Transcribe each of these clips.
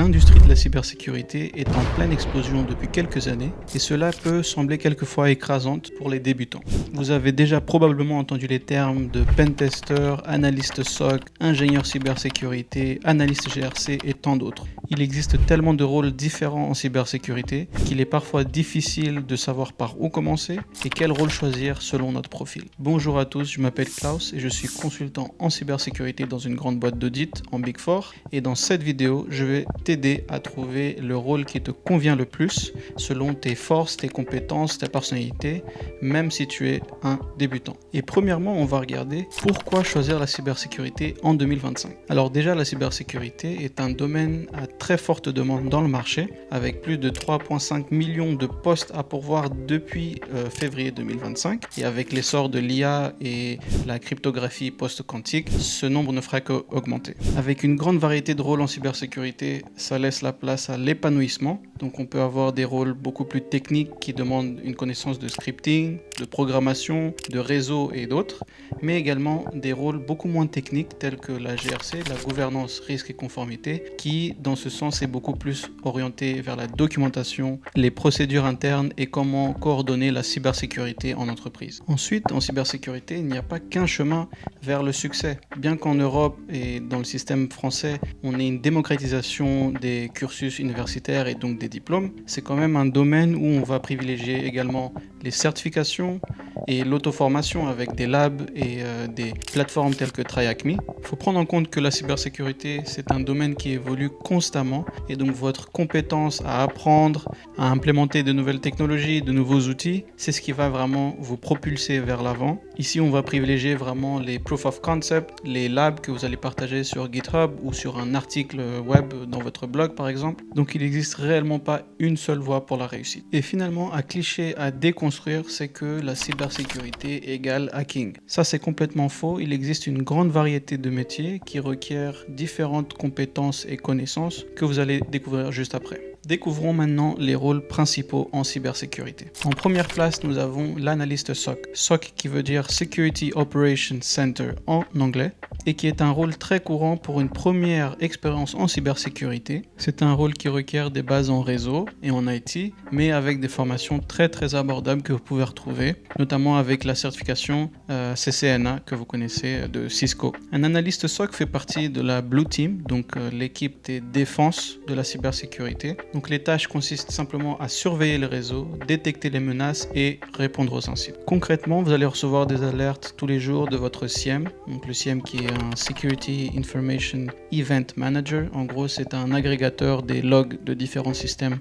L'industrie de la cybersécurité est en pleine explosion depuis quelques années et cela peut sembler quelquefois écrasante pour les débutants. Vous avez déjà probablement entendu les termes de pentester, analyste SOC, ingénieur cybersécurité, analyste GRC et tant d'autres. Il existe tellement de rôles différents en cybersécurité qu'il est parfois difficile de savoir par où commencer et quel rôle choisir selon notre profil. Bonjour à tous, je m'appelle Klaus et je suis consultant en cybersécurité dans une grande boîte d'audit en Big Four et dans cette vidéo, je vais t'aider à trouver le rôle qui te convient le plus selon tes forces, tes compétences, ta personnalité, même si tu es un débutant. Et premièrement, on va regarder pourquoi choisir la cybersécurité en 2025. Alors déjà, la cybersécurité est un domaine à très forte demande dans le marché, avec plus de 3,5 millions de postes à pourvoir depuis février 2025. Et avec l'essor de l'IA et la cryptographie post-quantique, ce nombre ne fera qu'augmenter. Avec une grande variété de rôles en cybersécurité, ça laisse la place à l'épanouissement. Donc on peut avoir des rôles beaucoup plus techniques qui demandent une connaissance de scripting, de programmation, de réseau et d'autres, mais également des rôles beaucoup moins techniques tels que la GRC, la gouvernance risque et conformité, qui dans ce sens est beaucoup plus orienté vers la documentation, les procédures internes et comment coordonner la cybersécurité en entreprise. Ensuite, en cybersécurité, il n'y a pas qu'un chemin vers le succès. Bien qu'en Europe et dans le système français, on ait une démocratisation des cursus universitaires et donc des diplômes, c'est quand même un domaine où on va privilégier également les certifications et l'auto-formation avec des labs et des plateformes telles que TryHackMe. Il faut prendre en compte que la cybersécurité, c'est un domaine qui évolue constamment et donc votre compétence à apprendre, à implémenter de nouvelles technologies, de nouveaux outils, c'est ce qui va vraiment vous propulser vers l'avant. Ici, on va privilégier vraiment les proof of concept, les labs que vous allez partager sur GitHub ou sur un article web dans votre blog par exemple. Donc il n'existe réellement pas une seule voie pour la réussite. Et finalement, un cliché à déconstruire, c'est que la cybersécurité égale hacking. Ça, c'est complètement faux. Il existe une grande variété de métiers qui requièrent différentes compétences et connaissances que vous allez découvrir juste après. Découvrons maintenant les rôles principaux en cybersécurité. En première place, nous avons l'analyste SOC. SOC qui veut dire Security Operations Center en anglais et qui est un rôle très courant pour une première expérience en cybersécurité. C'est un rôle qui requiert des bases en réseau et en IT, mais avec des formations très abordables que vous pouvez retrouver, notamment avec la certification CCNA que vous connaissez de Cisco. Un analyste SOC fait partie de la Blue Team, donc l'équipe des défenses de la cybersécurité. Donc les tâches consistent simplement à surveiller le réseau, détecter les menaces et répondre aux incidents. Concrètement, vous allez recevoir des alertes tous les jours de votre SIEM, donc le SIEM qui est un Security Information Event Manager. En gros, c'est un agrégateur des logs de différents systèmes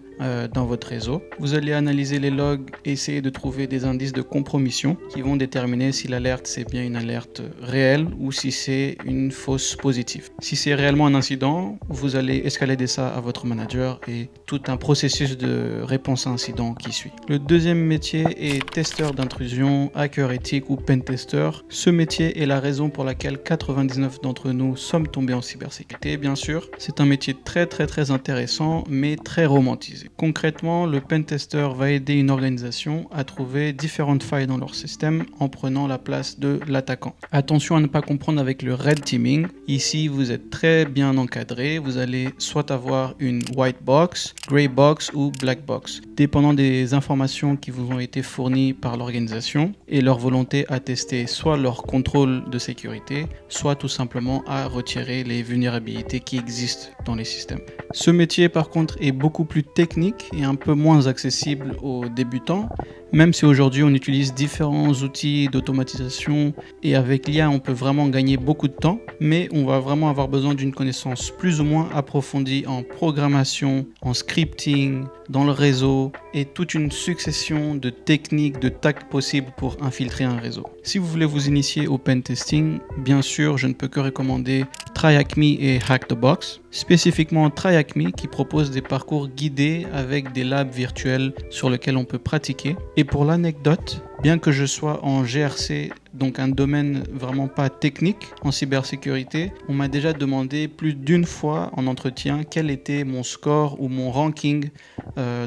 dans votre réseau. Vous allez analyser les logs et essayer de trouver des indices de compromission qui vont déterminer si l'alerte c'est bien une alerte réelle ou si c'est une fausse positive. Si c'est réellement un incident, vous allez escalader ça à votre manager et tout un processus de réponse à incident qui suit. Le deuxième métier est testeur d'intrusion, hacker éthique ou pentester. Ce métier est la raison pour laquelle 99 d'entre nous sommes tombés en cybersécurité. Bien sûr, c'est un métier très intéressant mais très romantisé. Concrètement, le pentester va aider une organisation à trouver différentes failles dans leur système en prenant la place de l'attaquant. Attention à ne pas comprendre avec le red teaming. Ici, vous êtes très bien encadré. Vous allez soit avoir une white box, grey box ou black box, dépendant des informations qui vous ont été fournies par l'organisation et leur volonté à tester soit leur contrôle de sécurité, soit tout simplement à retirer les vulnérabilités qui existent dans les systèmes. Ce métier par contre est beaucoup plus technique et un peu moins accessible aux débutants, même si aujourd'hui on utilise différents outils d'automatisation et avec l'IA on peut vraiment gagner beaucoup de temps, mais on va vraiment avoir besoin d'une connaissance plus ou moins approfondie en programmation, en scripting, dans le réseau et toute une succession de techniques, de tags possibles pour infiltrer un réseau. Si vous voulez vous initier au pentesting, bien sûr, je ne peux que recommander TryHackMe et Hack the Box. Spécifiquement TryHackMe qui propose des parcours guidés avec des labs virtuels sur lesquels on peut pratiquer. Et pour l'anecdote, bien que je sois en GRC donc un domaine vraiment pas technique en cybersécurité, on m'a déjà demandé plus d'une fois en entretien quel était mon score ou mon ranking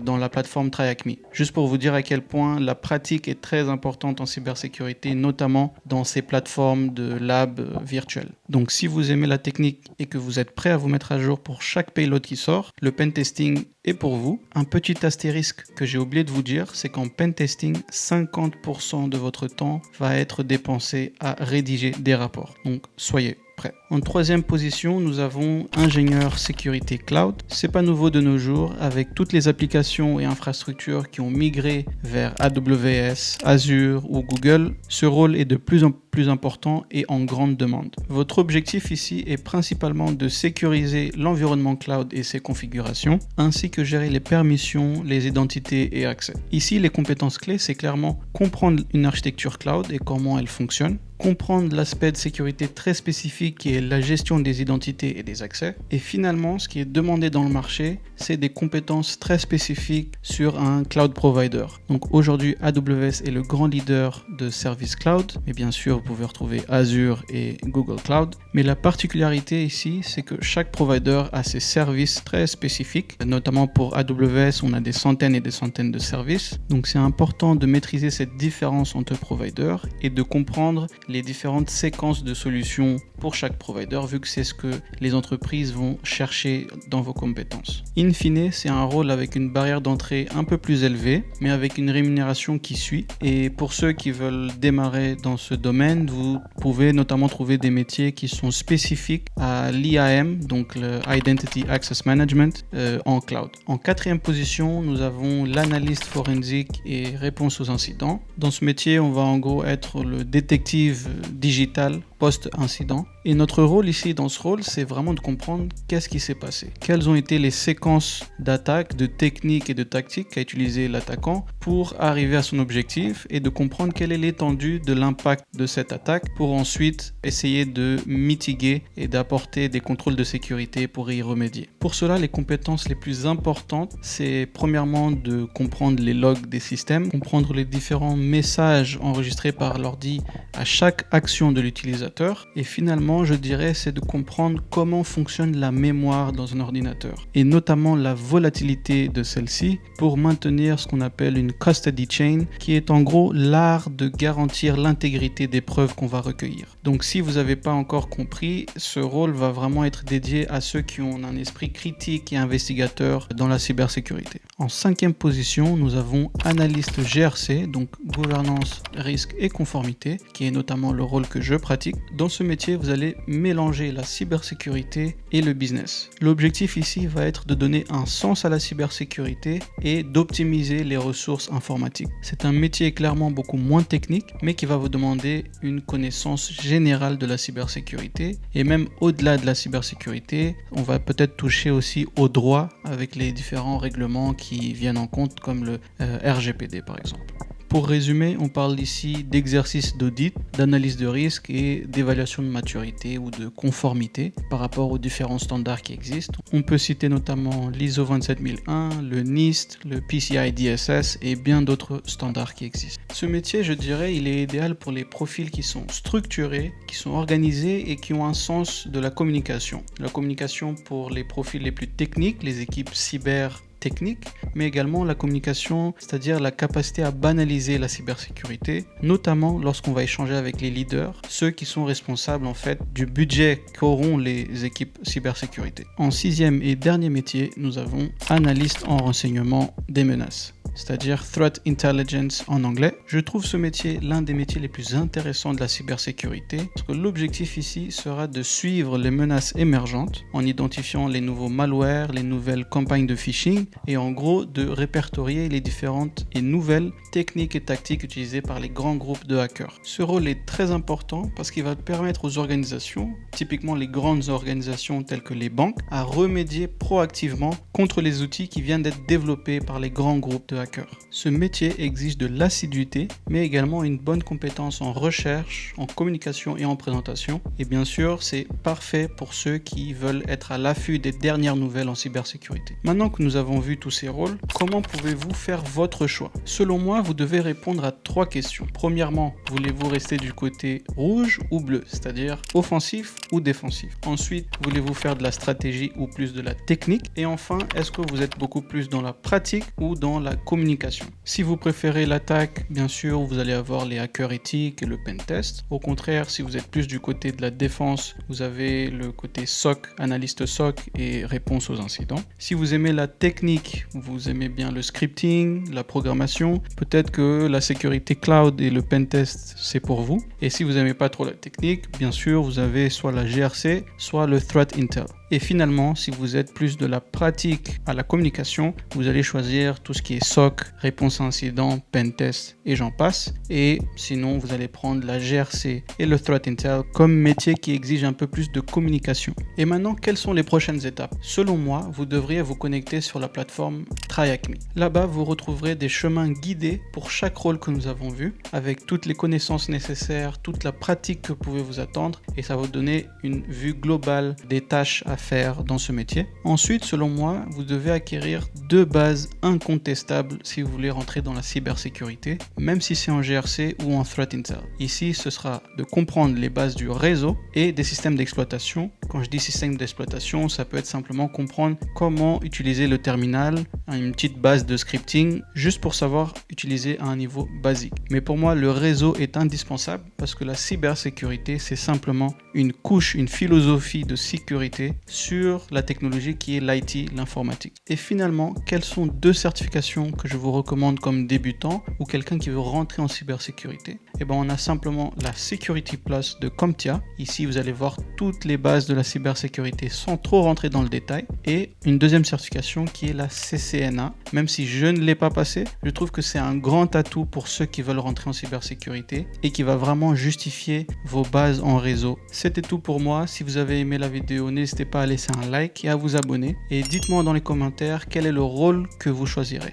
dans la plateforme TryHackMe. Juste pour vous dire à quel point la pratique est très importante en cybersécurité, notamment dans ces plateformes de lab virtuels. Donc si vous aimez la technique et que vous êtes prêt à vous mettre à jour pour chaque payload qui sort, le pentesting est pour vous. Un petit astérisque que j'ai oublié de vous dire, c'est qu'en pentesting, 50% de votre temps va être dépensé à rédiger des rapports. Donc soyez prêts. En troisième position, nous avons ingénieur sécurité cloud. C'est pas nouveau de nos jours avec toutes les applications et infrastructures qui ont migré vers AWS, Azure ou Google. Ce rôle est de plus en plus important et en grande demande. Votre objectif ici est principalement de sécuriser l'environnement cloud et ses configurations, ainsi que gérer les permissions, les identités et accès. Ici, les compétences clés, c'est clairement comprendre une architecture cloud et comment elle fonctionne, comprendre l'aspect de sécurité très spécifique qui est la gestion des identités et des accès. Et finalement, ce qui est demandé dans le marché, c'est des compétences très spécifiques sur un cloud provider. Donc aujourd'hui, AWS est le grand leader de service cloud, mais bien sûr, vous pouvez retrouver Azure et Google Cloud. Mais la particularité ici, c'est que chaque provider a ses services très spécifiques. Notamment pour AWS, on a des centaines et des centaines de services. Donc c'est important de maîtriser cette différence entre providers et de comprendre les différentes séquences de solutions pour chaque provider, vu que c'est ce que les entreprises vont chercher dans vos compétences. In fine, c'est un rôle avec une barrière d'entrée un peu plus élevée, mais avec une rémunération qui suit. Et pour ceux qui veulent démarrer dans ce domaine, vous pouvez notamment trouver des métiers qui sont spécifiques à l'IAM, donc le Identity Access Management, en cloud. En quatrième position, nous avons l'analyste forensique et réponse aux incidents. Dans ce métier, on va en gros être le détective digital post-incident. Et notre rôle ici, dans ce rôle, c'est vraiment de comprendre qu'est-ce qui s'est passé. Quelles ont été les séquences d'attaque, de techniques et de tactiques qu'a utilisé l'attaquant pour arriver à son objectif et de comprendre quelle est l'étendue de l'impact de cette attaque pour ensuite essayer de mitiguer et d'apporter des contrôles de sécurité pour y remédier. Pour cela, les compétences les plus importantes, c'est premièrement de comprendre les logs des systèmes, comprendre les différents messages enregistrés par l'ordi à chaque action de l'utilisateur. Et finalement, je dirais, c'est de comprendre comment fonctionne la mémoire dans un ordinateur et notamment la volatilité de celle-ci pour maintenir ce qu'on appelle une custody chain, qui est en gros l'art de garantir l'intégrité des preuves qu'on va recueillir. Donc si vous n'avez pas encore compris, ce rôle va vraiment être dédié à ceux qui ont un esprit critique et investigateur dans la cybersécurité. En cinquième position, nous avons analyste GRC, donc gouvernance, risque et conformité, qui est notamment le rôle que je pratique. Dans ce métier, vous allez mélanger la cybersécurité et le business. L'objectif ici va être de donner un sens à la cybersécurité et d'optimiser les ressources informatiques. C'est un métier clairement beaucoup moins technique, mais qui va vous demander une connaissance générale de la cybersécurité. Et même au-delà de la cybersécurité, on va peut-être toucher aussi au droit avec les différents règlements qui viennent en compte, comme le RGPD par exemple. Pour résumer, on parle ici d'exercice d'audit, d'analyse de risque et d'évaluation de maturité ou de conformité par rapport aux différents standards qui existent. On peut citer notamment l'ISO 27001, le NIST, le PCI DSS et bien d'autres standards qui existent. Ce métier, je dirais, il est idéal pour les profils qui sont structurés, qui sont organisés et qui ont un sens de la communication. La communication pour les profils les plus techniques, les équipes cyber technique, mais également la communication, c'est-à-dire la capacité à banaliser la cybersécurité, notamment lorsqu'on va échanger avec les leaders, ceux qui sont responsables en fait du budget qu'auront les équipes cybersécurité. En sixième et dernier métier, nous avons analyste en renseignement des menaces, c'est-à-dire Threat Intelligence en anglais. Je trouve ce métier l'un des métiers les plus intéressants de la cybersécurité, parce que l'objectif ici sera de suivre les menaces émergentes en identifiant les nouveaux malwares, les nouvelles campagnes de phishing et en gros de répertorier les différentes et nouvelles techniques et tactiques utilisées par les grands groupes de hackers. Ce rôle est très important parce qu'il va permettre aux organisations, typiquement les grandes organisations telles que les banques, à remédier proactivement contre les outils qui viennent d'être développés par les grands groupes de hackers. Ce métier exige de l'assiduité, mais également une bonne compétence en recherche, en communication et en présentation. Et bien sûr, c'est parfait pour ceux qui veulent être à l'affût des dernières nouvelles en cybersécurité. Maintenant que nous avons avons vu tous ces rôles, comment pouvez-vous faire votre choix? Selon moi, vous devez répondre à 3 questions. Premièrement, voulez-vous rester du côté rouge ou bleu, c'est-à-dire offensif ou défensif? Ensuite, voulez-vous faire de la stratégie ou plus de la technique? Et enfin, est-ce que vous êtes beaucoup plus dans la pratique ou dans la communication? Si vous préférez l'attaque, bien sûr, vous allez avoir les hackers éthiques et le pentest. Au contraire, si vous êtes plus du côté de la défense, vous avez le côté SOC, analyste SOC et réponse aux incidents. Si vous aimez la technique, vous aimez bien le scripting, la programmation, peut-être que la sécurité cloud et le pentest, c'est pour vous. Et si vous n'aimez pas trop la technique, bien sûr, vous avez soit la GRC, soit le Threat Intel. Et finalement, si vous êtes plus de la pratique à la communication, vous allez choisir tout ce qui est SOC, réponse à incident, pentest et j'en passe. Et sinon, vous allez prendre la GRC et le Threat Intel comme métier qui exige un peu plus de communication. Et maintenant, quelles sont les prochaines étapes? Selon moi, vous devriez vous connecter sur la plateforme TryHackMe. Là-bas, vous retrouverez des chemins guidés pour chaque rôle que nous avons vu, avec toutes les connaissances nécessaires, toute la pratique que vous pouvez vous attendre, et ça va vous donner une vue globale des tâches à faire dans ce métier. Ensuite, selon moi, vous devez acquérir 2 bases incontestables si vous voulez rentrer dans la cybersécurité, même si c'est en GRC ou en Threat Intel. Ici, ce sera de comprendre les bases du réseau et des systèmes d'exploitation. Quand je dis système d'exploitation, ça peut être simplement comprendre comment utiliser le terminal, une petite base de scripting, juste pour savoir utiliser à un niveau basique. Mais pour moi, le réseau est indispensable parce que la cybersécurité, c'est simplement une couche, une philosophie de sécurité sur la technologie qui est l'IT, l'informatique. Et finalement, quelles sont 2 certifications que je vous recommande comme débutant ou quelqu'un qui veut rentrer en cybersécurité? Et ben, on a simplement la Security Plus de CompTIA. Ici, vous allez voir toutes les bases de la cybersécurité sans trop rentrer dans le détail. Et une deuxième certification qui est la CCNA. Même si je ne l'ai pas passée, je trouve que c'est un grand atout pour ceux qui veulent rentrer en cybersécurité et qui va vraiment justifier vos bases en réseau. C'était tout pour moi. Si vous avez aimé la vidéo, n'hésitez pas à laisser un like et à vous abonner. Et dites-moi dans les commentaires quel est le rôle que vous choisirez.